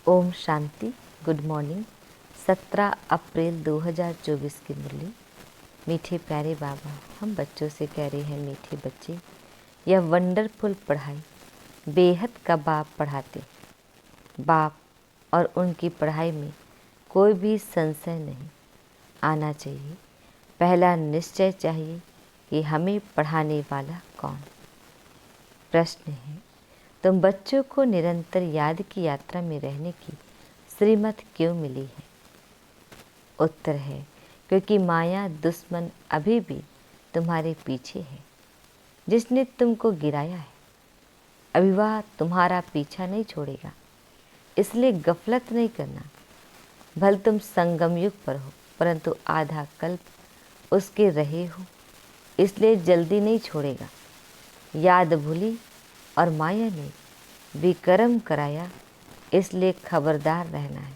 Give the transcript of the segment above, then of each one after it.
Om Shanti. Good morning. 17 अप्रैल 2024 की मुरली। मीठे प्यारे बाबा, हम बच्चों से कह रहे हैं, मीठे बच्चे, यह वंडरफुल पढ़ाई बेहद का बाप पढ़ाते। बाप और उनकी पढ़ाई में कोई भी संशय नहीं आना चाहिए। पहला निश्चय चाहिए कि हमें पढ़ाने वाला कौन। प्रश्न है, तुम बच्चों को निरंतर याद की यात्रा में रहने की श्रीमत क्यों मिली है? उत्तर है, क्योंकि माया दुश्मन अभी भी तुम्हारे पीछे है, जिसने तुमको गिराया है। अभी वह तुम्हारा पीछा नहीं छोड़ेगा, इसलिए गफलत नहीं करना। भले तुम संगम युग पर हो, परंतु आधा कल्प उसके रहे हो, इसलिए जल्दी नहीं छोड़ेगा। याद भूली और माया ने विकर्म कराया, इसलिए खबरदार रहना है।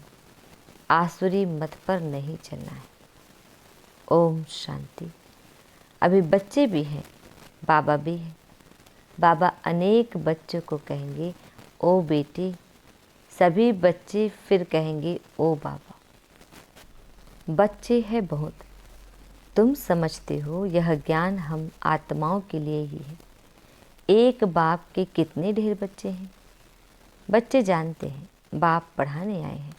आसुरी मत पर नहीं चलना है। ओम शांति। अभी बच्चे भी हैं, बाबा भी हैं। बाबा अनेक बच्चों को कहेंगे, ओ बेटे। सभी बच्चे फिर कहेंगे, ओ बाबा। बच्चे हैं बहुत। तुम समझते हो यह ज्ञान हम आत्माओं के लिए ही है। एक बाप के कितने ढेर बच्चे हैं। बच्चे जानते हैं बाप पढ़ाने आए हैं।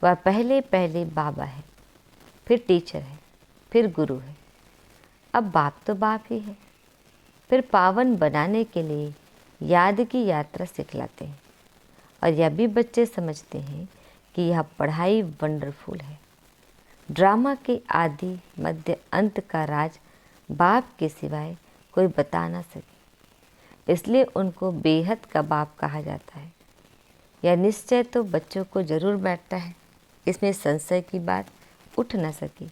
वह पहले पहले बाबा है, फिर टीचर है, फिर गुरु है। अब बाप तो बाप ही है। फिर पावन बनाने के लिए याद की यात्रा सिखलाते हैं। और यह भी बच्चे समझते हैं कि यह पढ़ाई वंडरफुल है। ड्रामा के आदि मध्य अंत का राज बाप के सिवाय कोई बता ना सके, इसलिए उनको बेहद का बाप कहा जाता है। यह निश्चय तो बच्चों को जरूर बैठता है, इसमें संशय की बात उठ न सकी।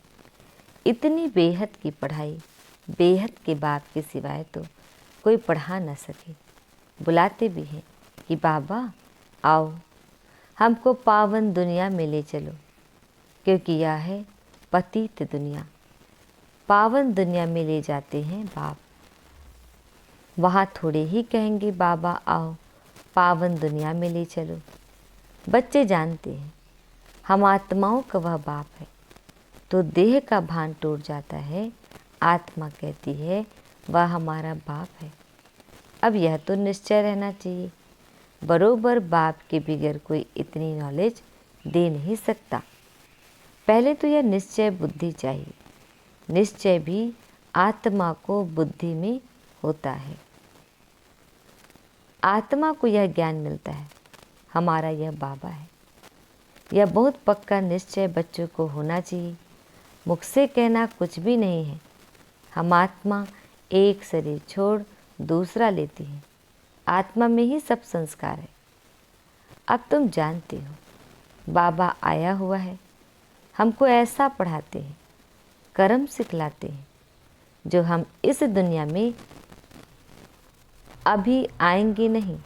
इतनी बेहद की पढ़ाई बेहद के बाप के सिवाय तो कोई पढ़ा न सके। बुलाते भी हैं कि बाबा आओ, हमको पावन दुनिया में ले चलो, क्योंकि यह है पतित दुनिया। पावन दुनिया में ले जाते हैं बाप। वहाँ थोड़े ही कहेंगे बाबा आओ पावन दुनिया में ले चलो। बच्चे जानते हैं हम आत्माओं का वह बाप है, तो देह का भान टूट जाता है। आत्मा कहती है वह हमारा बाप है। अब यह तो निश्चय रहना चाहिए, बरोबर बाप के बगैर कोई इतनी नॉलेज दे नहीं सकता। पहले तो यह निश्चय बुद्धि चाहिए। निश्चय भी आत्मा को बुद्धि में होता है। आत्मा को यह ज्ञान मिलता है हमारा यह बाबा है। यह बहुत पक्का निश्चय बच्चों को होना चाहिए। मुख से कहना कुछ भी नहीं है। हम आत्मा एक शरीर छोड़ दूसरा लेती है। आत्मा में ही सब संस्कार है। अब तुम जानते हो बाबा आया हुआ है, हमको ऐसा पढ़ाते हैं, कर्म सिखलाते हैं, जो हम इस दुनिया में अभी आएंगे नहीं।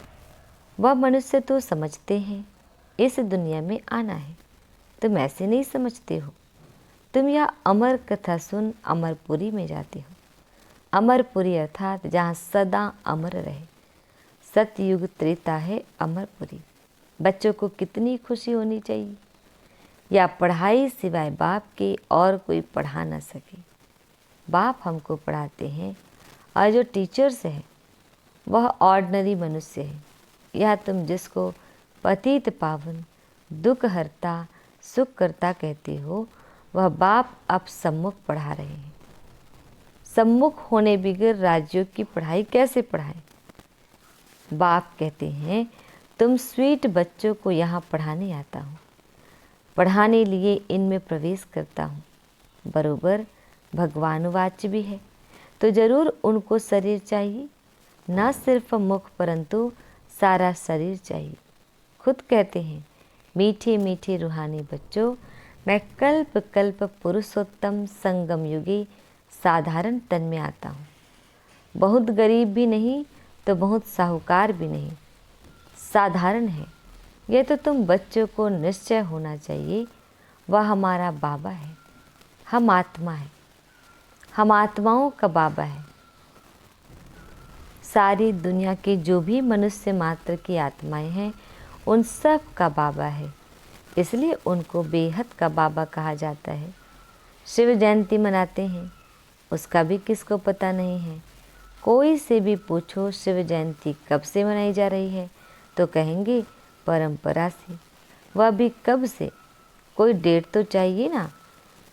वह मनुष्य तो समझते हैं इस दुनिया में आना है, तुम ऐसे नहीं समझते हो। तुम यह अमर कथा सुन अमरपुरी में जाते हो। अमरपुरी अर्थात जहाँ सदा अमर रहे। सतयुग त्रेता है अमरपुरी। बच्चों को कितनी खुशी होनी चाहिए। या पढ़ाई सिवाय बाप के और कोई पढ़ा ना सके। बाप हमको पढ़ाते हैं, और जो टीचर्स हैं वह ऑर्डिनरी मनुष्य है। यह तुम जिसको पतित पावन दुख हरता सुख करता कहते हो, वह बाप अब सम्मुख पढ़ा रहे हैं। सम्मुख होने बगैर राज्यों की पढ़ाई कैसे पढ़ाएं? बाप कहते हैं तुम स्वीट बच्चों को यहाँ पढ़ाने आता हूँ, पढ़ाने लिए इनमें प्रवेश करता हूँ। बरोबर भगवानुवाच भी है, तो जरूर उनको शरीर चाहिए, न सिर्फ मुख परंतु सारा शरीर चाहिए। खुद कहते हैं मीठे मीठे रूहानी बच्चों, मैं कल्प कल्प पुरुषोत्तम संगम युगी साधारण तन में आता हूँ। बहुत गरीब भी नहीं तो बहुत साहूकार भी नहीं, साधारण है। यह तो तुम बच्चों को निश्चय होना चाहिए। वह हमारा बाबा है, हम आत्मा है, हम आत्माओं का बाबा है। सारी दुनिया के जो भी मनुष्य मात्र की आत्माएं हैं, उन सब का बाबा है, इसलिए उनको बेहद का बाबा कहा जाता है। शिव जयंती मनाते हैं, उसका भी किसको पता नहीं है। कोई से भी पूछो शिव जयंती कब से मनाई जा रही है तो कहेंगे परंपरा से। वह भी कब से, कोई डेट तो चाहिए ना।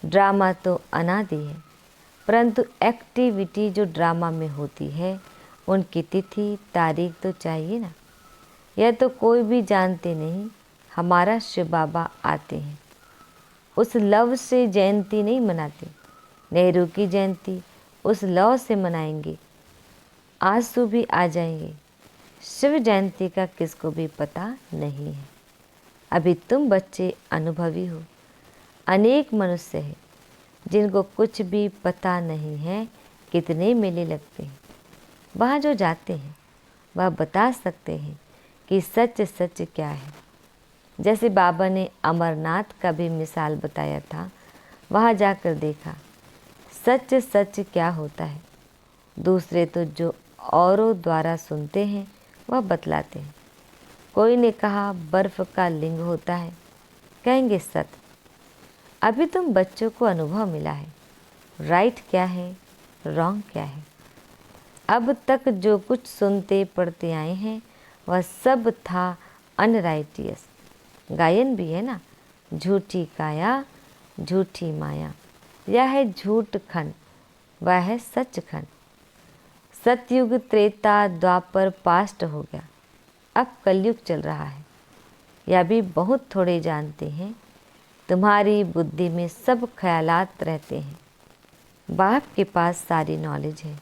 ड्रामा तो अनादि है, परंतु एक्टिविटी जो ड्रामा में होती है उनकी तिथि तारीख तो चाहिए ना। यह तो कोई भी जानते नहीं। हमारा शिव बाबा आते हैं, उस लव से जयंती नहीं मनाते। नेहरू की जयंती उस लव से मनाएंगे, आंसू भी आ जाएंगे। शिव जयंती का किसको भी पता नहीं है। अभी तुम बच्चे अनुभवी हो। अनेक मनुष्य हैं जिनको कुछ भी पता नहीं है कितने मेले लगते हैं। वहाँ जो जाते हैं वह बता सकते हैं कि सच सच क्या है। जैसे बाबा ने अमरनाथ का भी मिसाल बताया था, वहाँ जाकर देखा सच सच क्या होता है। दूसरे तो जो औरों द्वारा सुनते हैं वह बतलाते हैं। कोई ने कहा बर्फ़ का लिंग होता है, कहेंगे सत्य। अभी तुम बच्चों को अनुभव मिला है, राइट क्या है रॉन्ग क्या है। अब तक जो कुछ सुनते पढ़ते आए हैं वह सब था अनराइटियस। गायन भी है ना, झूठी काया झूठी माया। यह है झूठ खंड, वह है सच खंड। सतयुग त्रेता द्वापर पास्ट हो गया, अब कलयुग चल रहा है। यह भी बहुत थोड़े जानते हैं। तुम्हारी बुद्धि में सब ख्यालात रहते हैं। बाप के पास सारी नॉलेज है,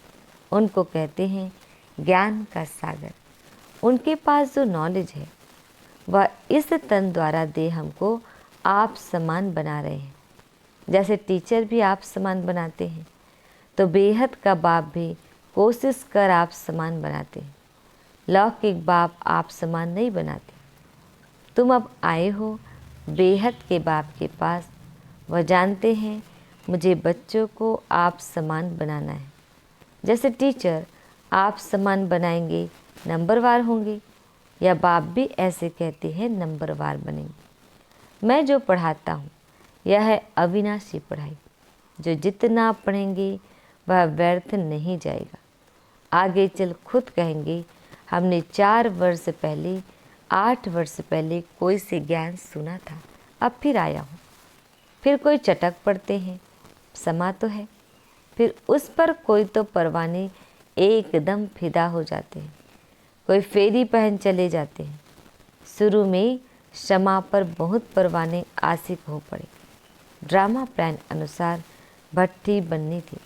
उनको कहते हैं ज्ञान का सागर। उनके पास जो नॉलेज है वह इस तन द्वारा दे हमको आप समान बना रहे हैं। जैसे टीचर भी आप समान बनाते हैं तो बेहद का बाप भी कोशिश कर आप समान बनाते हैं। लौकिक बाप आप समान नहीं बनाते। तुम अब आए हो बेहद के बाप के पास, वह जानते हैं मुझे बच्चों को आप समान बनाना है। जैसे टीचर आप समान बनाएंगे नंबरवार होंगे, या बाप भी ऐसे कहते हैं नंबरवार बनेंगे। मैं जो पढ़ाता हूँ यह है अविनाशी पढ़ाई। जो जितना पढ़ेंगे वह व्यर्थ नहीं जाएगा। आगे चल खुद कहेंगे हमने 4 वर्ष पहले 8 वर्ष पहले कोई से ज्ञान सुना था, अब फिर आया हूँ। फिर कोई चटक पड़ते हैं, समा तो है। फिर उस पर कोई तो परवाने एकदम फिदा हो जाते हैं, कोई फेरी पहन चले जाते हैं। शुरू में क्षमा पर बहुत परवाने आशिक हो पड़े। ड्रामा प्लान अनुसार भट्टी बननी थी।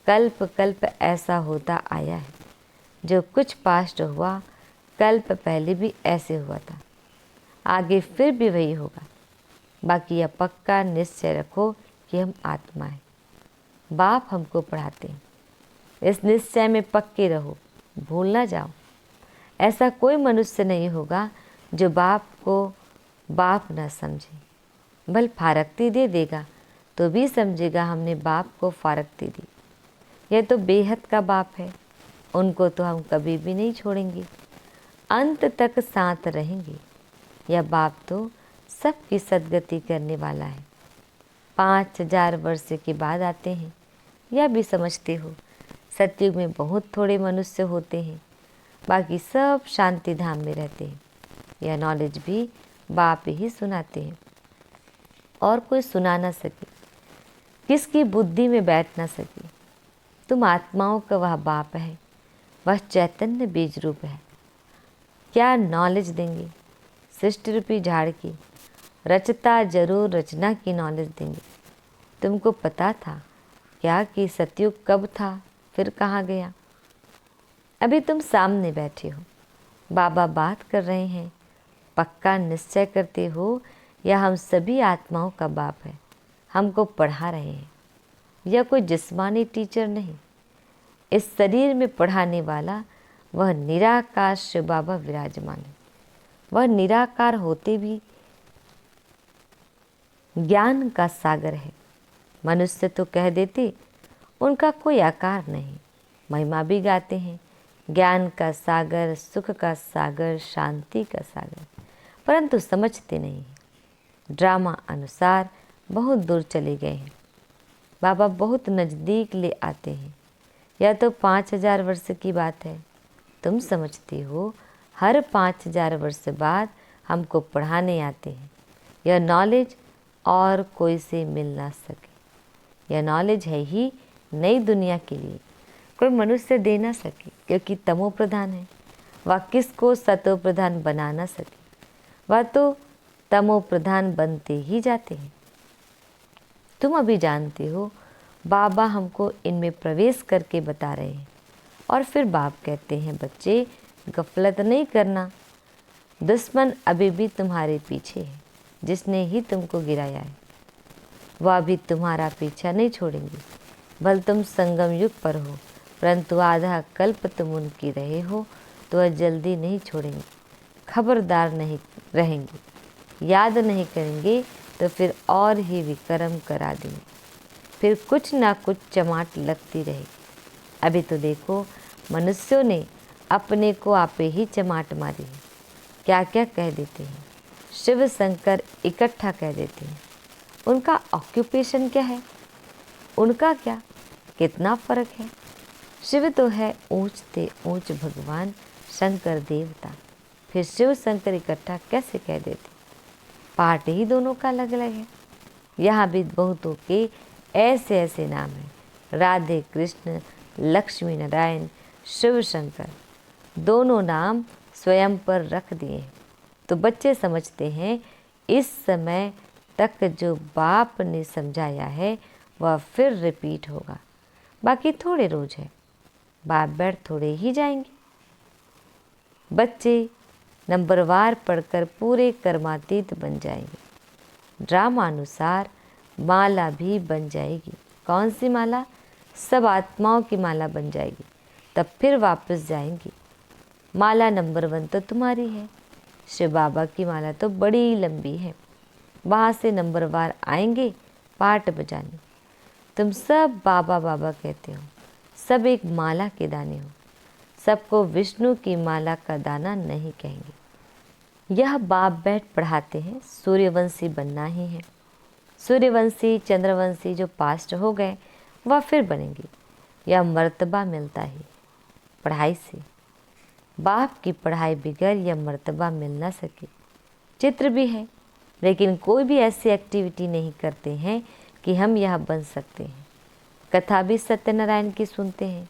कल्प कल्प ऐसा होता आया है। जो कुछ पास्ट हुआ कल्प पहले भी ऐसे हुआ था, आगे फिर भी वही होगा। बाकी यह पक्का निश्चय रखो कि हम आत्मा हैं। बाप हमको पढ़ाते हैं, इस निश्चय में पक्के रहो, भूल ना जाओ। ऐसा कोई मनुष्य नहीं होगा जो बाप को बाप न समझे। भल फारक्ती दे देगा तो भी समझेगा हमने बाप को फारक्ती दी। यह तो बेहद का बाप है, उनको तो हम कभी भी नहीं छोड़ेंगे, अंत तक साथ रहेंगे। यह बाप तो सबकी सद्गति करने वाला है। 5000 वर्ष के बाद आते हैं, यह भी समझते हो। सतयुग में बहुत थोड़े मनुष्य होते हैं, बाकी सब शांति धाम में रहते हैं। यह नॉलेज भी बाप ही सुनाते हैं, और कोई सुना ना सके, किसकी बुद्धि में बैठ ना सके। तुम आत्माओं का वह बाप है, वह चैतन्य बीज रूप है। क्या नॉलेज देंगे? सृष्टि रूपी झाड़ की रचता जरूर रचना की नॉलेज देंगे। तुमको पता था क्या कि सतयुग कब था फिर कहाँ गया? अभी तुम सामने बैठे हो, बाबा बात कर रहे हैं। पक्का निश्चय करते हो यह हम सभी आत्माओं का बाप है, हमको पढ़ा रहे हैं। यह कोई जिस्मानी टीचर नहीं, इस शरीर में पढ़ाने वाला वह निराकार शिव बाबा विराजमान है। वह निराकार होते भी ज्ञान का सागर है। मनुष्य तो कह देते उनका कोई आकार नहीं, महिमा भी गाते हैं ज्ञान का सागर, सुख का सागर, शांति का सागर। परंतु समझते नहीं हैं। ड्रामा अनुसार बहुत दूर चले गए हैं। बाबा बहुत नज़दीक ले आते हैं। यह तो 5000 वर्ष की बात है। तुम समझते हो हर 5000 वर्ष बाद हमको पढ़ाने आते हैं। यह नॉलेज और कोई से मिल ना सके। यह नॉलेज है ही नई दुनिया के लिए, कोई मनुष्य दे ना सके, क्योंकि तमो प्रधान है। वह किसको सतो प्रधान बना ना सके। वह तो तमो प्रधान बनते ही जाते हैं। तुम अभी जानते हो बाबा हमको इनमें प्रवेश करके बता रहे हैं। और फिर बाप कहते हैं, बच्चे गफलत नहीं करना, दुश्मन अभी भी तुम्हारे पीछे है। जिसने ही तुमको गिराया है वह भी तुम्हारा पीछा नहीं छोड़ेंगे। भल तुम संगम युग पर हो, परंतु आधा कल्प तुम उनकी रहे हो तो वह जल्दी नहीं छोड़ेंगे। खबरदार नहीं रहेंगे, याद नहीं करेंगे तो फिर और ही विक्रम करा देंगे। फिर कुछ ना कुछ चमाट लगती रहेगी। अभी तो देखो मनुष्यों ने अपने को आपे ही चमाट मारी है। क्या क्या कह देते हैं, शिव शंकर इकट्ठा कह देते हैं। उनका ऑक्यूपेशन क्या है, उनका क्या, कितना फर्क है। शिव तो है ऊंच ते ऊंच भगवान, शंकर देवता। फिर शिव शंकर इकट्ठा कैसे कह देते। पाठ ही दोनों का अलग अलग है। यहाँ भी बहुतों के ऐसे ऐसे नाम हैं, राधे कृष्ण, लक्ष्मी नारायण, शिव शंकर, दोनों नाम स्वयं पर रख दिए हैं। तो बच्चे समझते हैं इस समय तक जो बाप ने समझाया है वह फिर रिपीट होगा। बाकी थोड़े रोज है, बाप बैठ थोड़े ही जाएंगे। बच्चे नंबरवार पढ़कर पूरे कर्मातीत बन जाएंगे। ड्रामा अनुसार माला भी बन जाएगी। कौन सी माला? सब आत्माओं की माला बन जाएगी। तब फिर वापस जाएंगी। माला नंबर 1 तो तुम्हारी है। शिव बाबा की माला तो बड़ी लंबी है। वहाँ से नंबरवार आएंगे पाठ बजाने। तुम सब बाबा बाबा कहते हो, सब एक माला के दाने हो। सबको विष्णु की माला का दाना नहीं कहेंगे। यह बाप बैठ पढ़ाते हैं, सूर्यवंशी बनना ही है। सूर्यवंशी चंद्रवंशी जो पास्ट हो गए वह फिर बनेंगे। यह मर्तबा मिलता है पढ़ाई से। बाप की पढ़ाई बिगैर यह मर्तबा मिल ना सके। चित्र भी है, लेकिन कोई भी ऐसी एक्टिविटी नहीं करते हैं कि हम यह बन सकते हैं। कथा भी सत्यनारायण की सुनते हैं।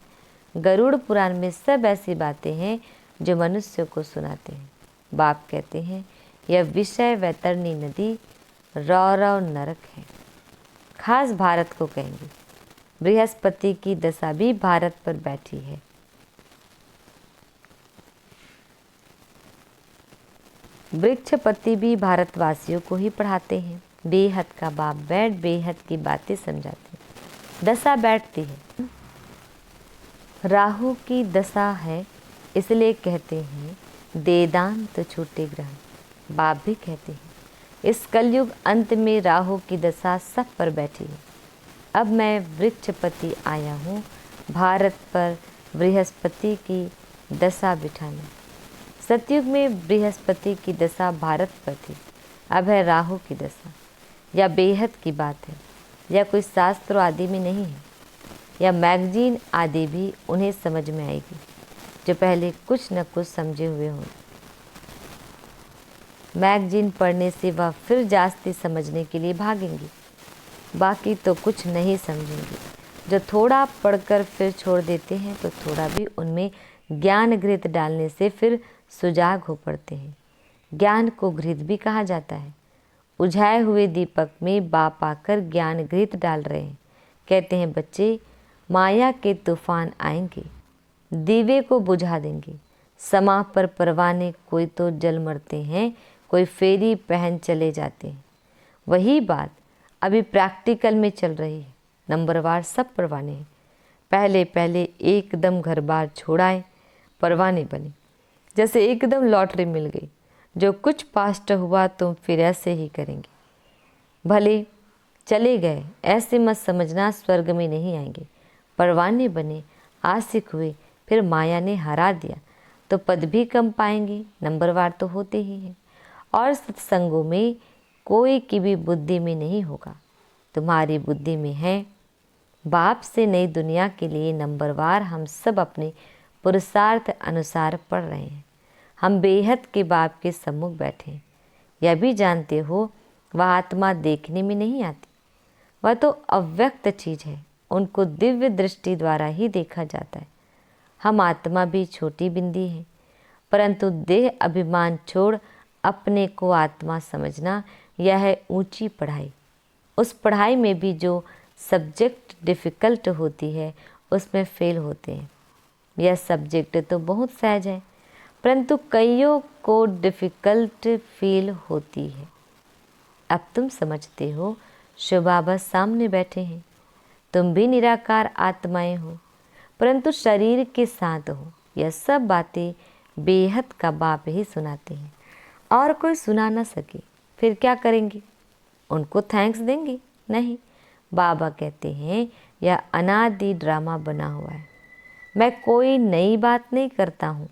गरुड़ पुराण में सब ऐसी बातें हैं जो मनुष्य को सुनाते हैं। बाप कहते हैं यह विषय वैतरणी नदी रौरव नरक है। खास भारत को कहेंगे। बृहस्पति की दशा भी भारत पर बैठी है। वृक्षपति भी भारतवासियों को ही पढ़ाते हैं। बेहद का बाप बैठ बेहद की बातें समझाते हैं। दशा बैठती है, राहु की दशा है, इसलिए कहते हैं देदान तो छूटे ग्रहण। बाप भी कहते हैं इस कलयुग अंत में राहु की दशा सब पर बैठी है। अब मैं वृक्षपति आया हूँ भारत पर बृहस्पति की दशा बिठाने। सतयुग में बृहस्पति की दशा भारत पर थी, अब है राहु की दशा। यह बेहद की बात है, यह कोई शास्त्र आदि में नहीं है। यह मैगजीन आदि भी उन्हें समझ में आएगी जो पहले कुछ न कुछ समझे हुए हों। मैगजीन पढ़ने से वह फिर जास्ती समझने के लिए भागेंगे, बाकी तो कुछ नहीं समझेंगे। जो थोड़ा पढ़कर फिर छोड़ देते हैं तो थोड़ा भी उनमें ज्ञान घृत डालने से फिर सुजाग हो पड़ते हैं। ज्ञान को घृत भी कहा जाता है। उझाए हुए दीपक में बाप आकर ज्ञान घृत डाल रहे हैं। कहते हैं बच्चे माया के तूफान आएंगे, दीवे को बुझा देंगे। समा पर परवाने कोई तो जल मरते हैं, कोई फेरी पहन चले जाते हैं। वही बात अभी प्रैक्टिकल में चल रही है। नंबरवार सब परवाने हैं। पहले पहले एकदम घर बार छोड़ाए परवाने बने, जैसे एकदम लॉटरी मिल गई। जो कुछ पास्ट हुआ तुम फिर ऐसे ही करेंगे। भले चले गए ऐसे मत समझना स्वर्ग में नहीं आएंगे। परवाने बने, आशिक हुए, फिर माया ने हरा दिया तो पद भी कम पाएंगे। नंबरवार तो होते ही हैं। और सत्संगों में कोई की भी बुद्धि में नहीं होगा, तुम्हारी बुद्धि में है। बाप से नई दुनिया के लिए नंबरवार हम सब अपने पुरुषार्थ अनुसार पढ़ रहे हैं। हम बेहद के बाप के सम्मुख बैठे हैं। यह भी जानते हो वह आत्मा देखने में नहीं आती, वह तो अव्यक्त चीज़ है, उनको दिव्य दृष्टि द्वारा ही देखा जाता है। हम आत्मा भी छोटी बिंदी हैं, परंतु देह अभिमान छोड़ अपने को आत्मा समझना, यह है ऊंची पढ़ाई। उस पढ़ाई में भी जो सब्जेक्ट डिफ़िकल्ट होती है उसमें फेल होते हैं। यह सब्जेक्ट तो बहुत सहज है, परंतु कईयों को डिफ़िकल्ट फील होती है। अब तुम समझते हो, शिव बाबा सामने बैठे हैं। तुम भी निराकार आत्माएं हो, परंतु शरीर के साथ हो। यह सब बातें बेहद का बाप ही सुनाते हैं, और कोई सुना ना सके फिर क्या करेंगे? उनको थैंक्स देंगे? नहीं, बाबा कहते हैं यह अनादि ड्रामा बना हुआ है। मैं कोई नई बात नहीं करता हूँ,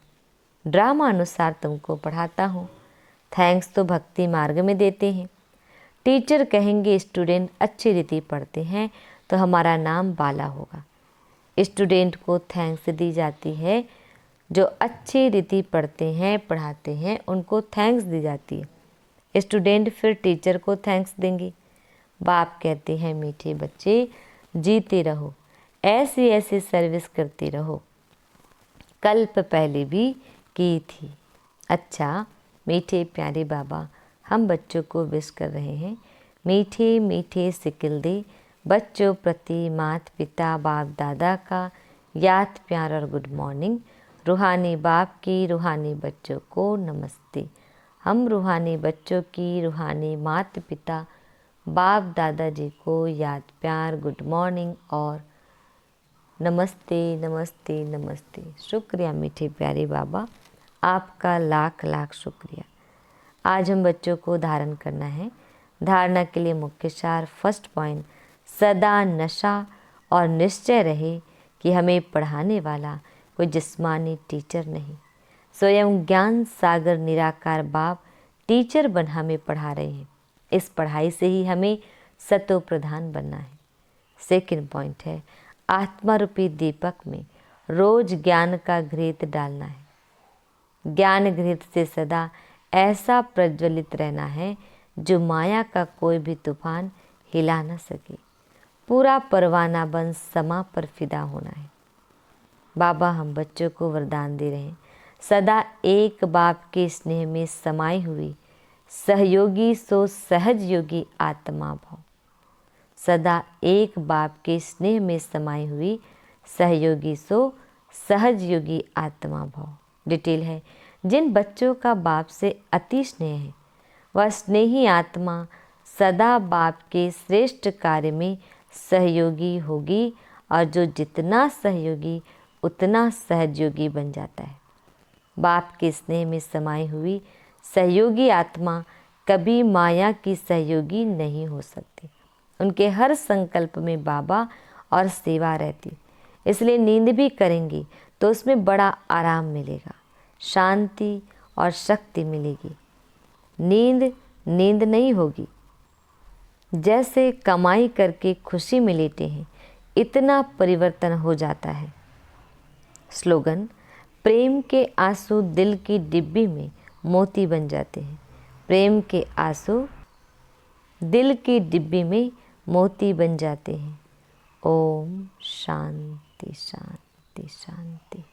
ड्रामा अनुसार तुमको पढ़ाता हूँ। थैंक्स तो भक्ति मार्ग में देते हैं। टीचर कहेंगे स्टूडेंट अच्छी रीति पढ़ते हैं तो हमारा नाम बाला होगा। स्टूडेंट को थैंक्स दी जाती है, जो अच्छी रीति पढ़ते हैं पढ़ाते हैं उनको थैंक्स दी जाती है। स्टूडेंट फिर टीचर को थैंक्स देंगे। बाप कहते हैं मीठे बच्चे जीते रहो, ऐसी ऐसी सर्विस करते रहो, कल्प पहले भी की थी। अच्छा मीठे प्यारे बाबा हम बच्चों को विश कर रहे हैं। मीठे मीठे सिकिल दे बच्चों प्रति माता पिता बाप दादा का याद प्यार और गुड मॉर्निंग। रूहानी बाप की रूहानी बच्चों को नमस्ते। हम रूहानी बच्चों की रूहानी माता पिता बाप दादाजी को याद प्यार गुड मॉर्निंग और नमस्ते नमस्ते नमस्ते। शुक्रिया मीठे प्यारे बाबा, आपका लाख लाख शुक्रिया। आज हम बच्चों को धारण करना है। धारणा के लिए मुख्य सार, फर्स्ट पॉइंट, सदा नशा और निश्चय रहे कि हमें पढ़ाने वाला कोई जिस्मानी टीचर नहीं, स्वयं ज्ञान सागर निराकार बाप टीचर बन हमें पढ़ा रहे हैं। इस पढ़ाई से ही हमें सतो प्रधान बनना है। सेकंड पॉइंट है, आत्मा रूपी दीपक में रोज ज्ञान का घृत डालना है। ज्ञान घृत से सदा ऐसा प्रज्वलित रहना है जो माया का कोई भी तूफान हिला न सके। पूरा परवाना बन समा पर फिदा होना है। बाबा हम बच्चों को वरदान दे रहे हैं, सदा एक बाप के स्नेह में समाई हुई सहयोगी सो सहज योगी आत्मा भाव। सदा एक बाप के स्नेह में समाई हुई सहयोगी सो सहज योगी आत्मा भाव। डिटेल है, जिन बच्चों का बाप से अति स्नेह है वह स्नेही आत्मा सदा बाप के श्रेष्ठ कार्य में सहयोगी होगी, और जो जितना सहयोगी उतना सहयोगी बन जाता है। बाप के स्नेह में समाई हुई सहयोगी आत्मा कभी माया की सहयोगी नहीं हो सकती। उनके हर संकल्प में बाबा और सेवा रहती, इसलिए नींद भी करेंगी तो उसमें बड़ा आराम मिलेगा, शांति और शक्ति मिलेगी। नींद नींद नहीं होगी। जैसे कमाई करके खुशी में लेटे हैं, इतना परिवर्तन हो जाता है। स्लोगन, प्रेम के आंसू दिल की डिब्बी में मोती बन जाते हैं। प्रेम के आंसू दिल की डिब्बी में मोती बन जाते हैं। ओम शांति शांति शांति।